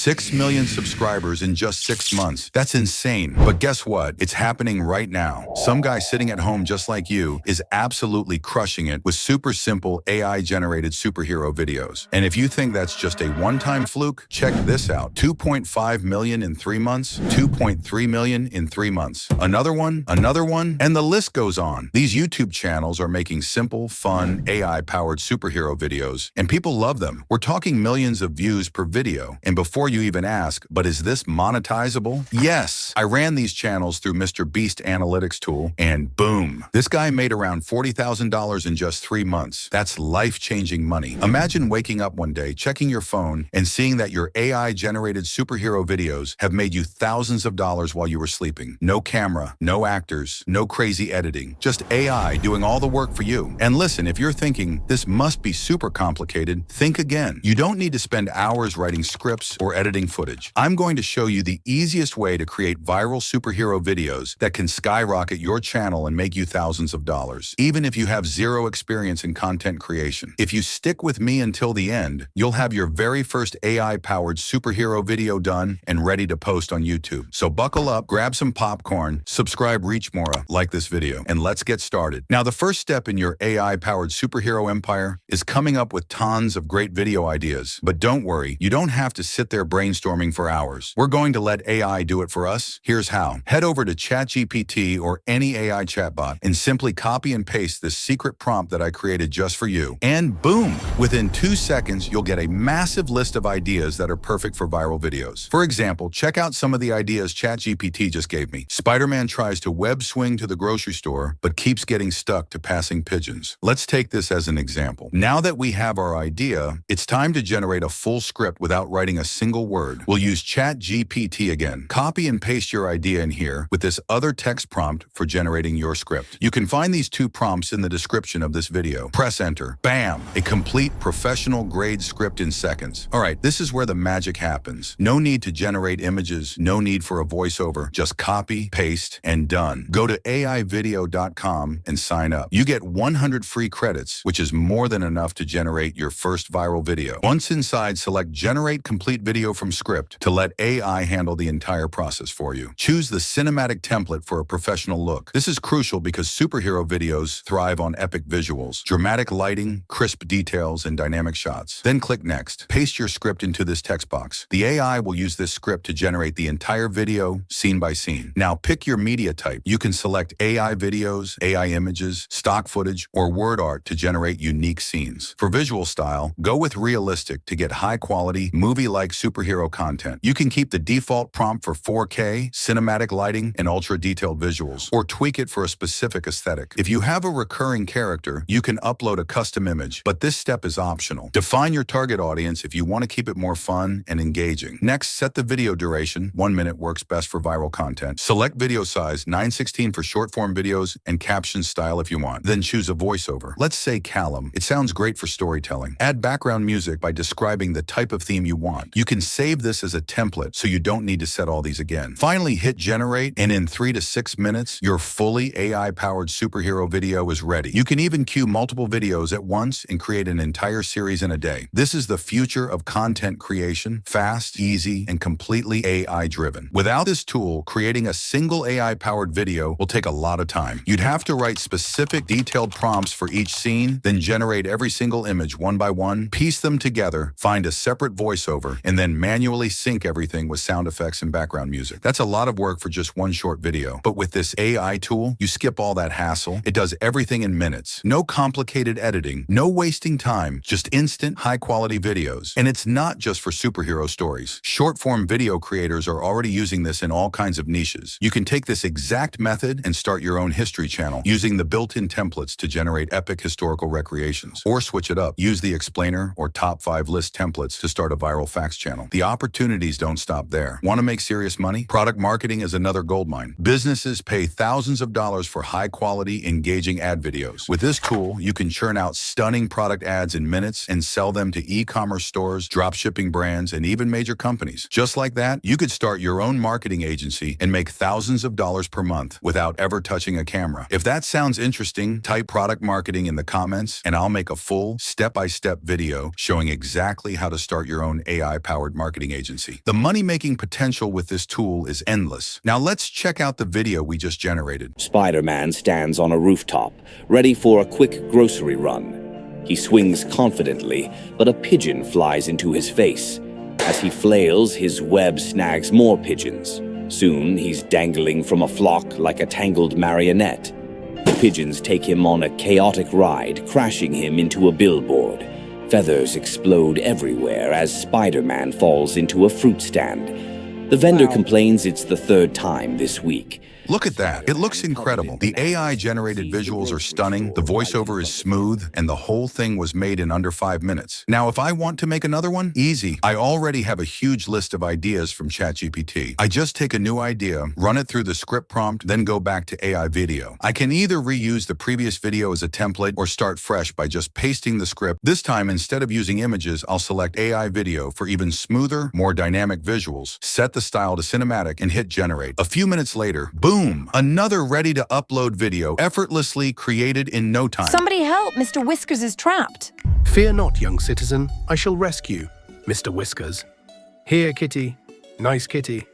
6 million subscribers in just 6 months. That's insane. But guess what? It's happening right now. Some guy sitting at home just like you is absolutely crushing it with super simple AI-generated superhero videos. And if you think that's just a one-time fluke, check this out. 2.5 million in 3 months, 2.3 million in 3 months. Another one, and the list goes on. These YouTube channels are making simple, fun, AI-powered superhero videos, and people love them. We're talking millions of views per video. And before you even ask, but is this monetizable? Yes. I ran these channels through Mr. Beast Analytics tool, and boom. This guy made around $40,000 in just 3 months. That's life-changing money. Imagine waking up one day, checking your phone, and seeing that your AI-generated superhero videos have made you thousands of dollars while you were sleeping. No camera, no actors, no crazy editing, just AI doing all the work for you. And listen, if you're thinking, this must be super complicated, think again. You don't need to spend hours writing scripts or editing footage. I'm going to show you the easiest way to create viral superhero videos that can skyrocket your channel and make you thousands of dollars, even if you have zero experience in content creation. If you stick with me until the end, you'll have your very first AI-powered superhero video done and ready to post on YouTube. So buckle up, grab some popcorn, subscribe, reach more, like this video, and let's get started. Now, the first step in your AI-powered superhero empire is coming up with tons of great video ideas. But don't worry, you don't have to sit there brainstorming for hours. We're going to let AI do it for us. Here's how. Head over to ChatGPT or any AI chatbot and simply copy and paste this secret prompt that I created just for you. And boom! Within 2 seconds, you'll get a massive list of ideas that are perfect for viral videos. For example, check out some of the ideas ChatGPT just gave me. Spider-Man tries to web swing to the grocery store, but keeps getting stuck to passing pigeons. Let's take this as an example. Now that we have our idea, it's time to generate a full script without writing a single word. We'll use ChatGPT again. Copy and paste your idea in here with this other text prompt for generating your script. You can find these 2 prompts in the description of this video. Press enter. Bam! A complete professional grade script in seconds. All right, this is where the magic happens. No need to generate images, no need for a voiceover. Just copy, paste, and done. Go to aivideo.com and sign up. You get 100 free credits, which is more than enough to generate your first viral video. Once inside, select Generate Complete Video from Script to let AI handle the entire process for you. Choose the cinematic template for a professional look. This is crucial because superhero videos thrive on epic visuals, dramatic lighting, crisp details, and dynamic shots. Then click Next. Paste your script into this text box. The AI will use this script to generate the entire video, scene by scene. Now pick your media type. You can select AI videos, AI images, stock footage, or word art to generate unique scenes. For visual style, go with realistic to get high-quality, movie-like superhero content. You can keep the default prompt for 4K, cinematic lighting, and ultra-detailed visuals, or tweak it for a specific aesthetic. If you have a recurring character, you can upload a custom image, but this step is optional. Define your target audience if you want to keep it more fun and engaging. Next, set the video duration. 1 minute works best for viral content. Select video size, 9:16 for short-form videos, and caption style if you want. Then choose a voiceover. Let's say Callum. It sounds great for storytelling. Add background music by describing the type of theme you want. You can save this as a template so you don't need to set all these again. Finally, hit generate, and in 3 to 6 minutes, your fully AI-powered superhero video is ready. You can even queue multiple videos at once and create an entire series in a day. This is the future of content creation, fast, easy, and completely AI-driven. Without this tool, creating a single AI-powered video will take a lot of time. You'd have to write specific, detailed prompts for each scene, then generate every single image one by one, piece them together, find a separate voiceover, and then manually sync everything with sound effects and background music. That's a lot of work for just one short video. But with this AI tool, you skip all that hassle. It does everything in minutes. No complicated editing, no wasting time, just instant, high-quality videos. And it's not just for superhero stories. Short-form video creators are already using this in all kinds of niches. You can take this exact method and start your own history channel using the built-in templates to generate epic historical recreations. Or switch it up. Use the explainer or top 5 list templates to start a viral facts channel. The opportunities don't stop there. Want to make serious money? Product marketing is another goldmine. Businesses pay thousands of dollars for high-quality, engaging ad videos. With this tool, you can churn out stunning product ads in minutes and sell them to e-commerce stores, dropshipping brands, and even major companies. Just like that, you could start your own marketing agency and make thousands of dollars per month without ever touching a camera. If that sounds interesting, type product marketing in the comments, and I'll make a full, step-by-step video showing exactly how to start your own AI-powered smart marketing agency. The money-making potential with this tool is endless. Now let's check out the video we just generated. Spider-Man stands on a rooftop, ready for a quick grocery run. He swings confidently, but a pigeon flies into his face. As he flails, his web snags more pigeons. Soon, he's dangling from a flock like a tangled marionette. The pigeons take him on a chaotic ride, crashing him into a billboard. Feathers explode everywhere as Spider-Man falls into a fruit stand. The vendor complains it's the third time this week. Look at that. It looks incredible. The AI-generated visuals are stunning, the voiceover is smooth, and the whole thing was made in under 5 minutes. Now, if I want to make another one, easy. I already have a huge list of ideas from ChatGPT. I just take a new idea, run it through the script prompt, then go back to AI video. I can either reuse the previous video as a template or start fresh by just pasting the script. This time, instead of using images, I'll select AI video for even smoother, more dynamic visuals, set the style to cinematic, and hit generate. A few minutes later, boom! Another ready-to-upload video, effortlessly created in no time. Somebody help! Mr. Whiskers is trapped. Fear not, young citizen. I shall rescue Mr. Whiskers. Here, kitty. Nice kitty.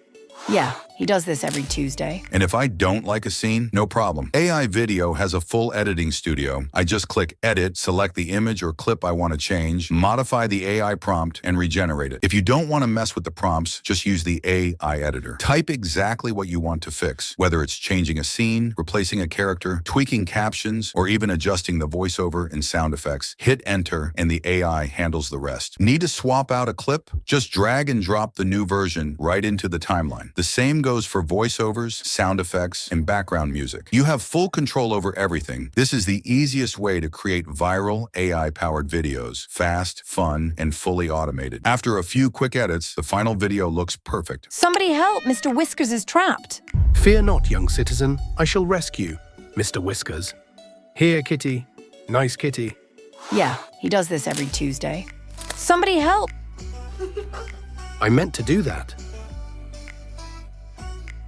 Yeah, he does this every Tuesday. And if I don't like a scene, no problem. AI Video has a full editing studio. I just click Edit, select the image or clip I want to change, modify the AI prompt, and regenerate it. If you don't want to mess with the prompts, just use the AI editor. Type exactly what you want to fix, whether it's changing a scene, replacing a character, tweaking captions, or even adjusting the voiceover and sound effects. Hit Enter, and the AI handles the rest. Need to swap out a clip? Just drag and drop the new version right into the timeline. The same goes for voiceovers, sound effects, and background music. You have full control over everything. This is the easiest way to create viral AI-powered videos, fast, fun, and fully automated. After a few quick edits, the final video looks perfect. Somebody help! Mr. Whiskers is trapped. Fear not, young citizen. I shall rescue Mr. Whiskers. Here, kitty. Nice kitty. Yeah, he does this every Tuesday. Somebody help! I meant to do that.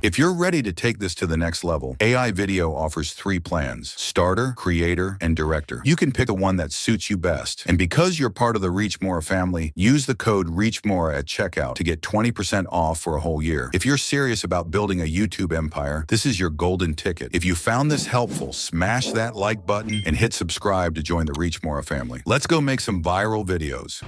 If you're ready to take this to the next level, AI Video offers 3 plans: Starter, Creator, and Director. You can pick the one that suits you best. And because you're part of the Reach More family, use the code REACHMORE at checkout to get 20% off for a whole year. If you're serious about building a YouTube empire, this is your golden ticket. If you found this helpful, smash that like button and hit subscribe to join the Reach More family. Let's go make some viral videos.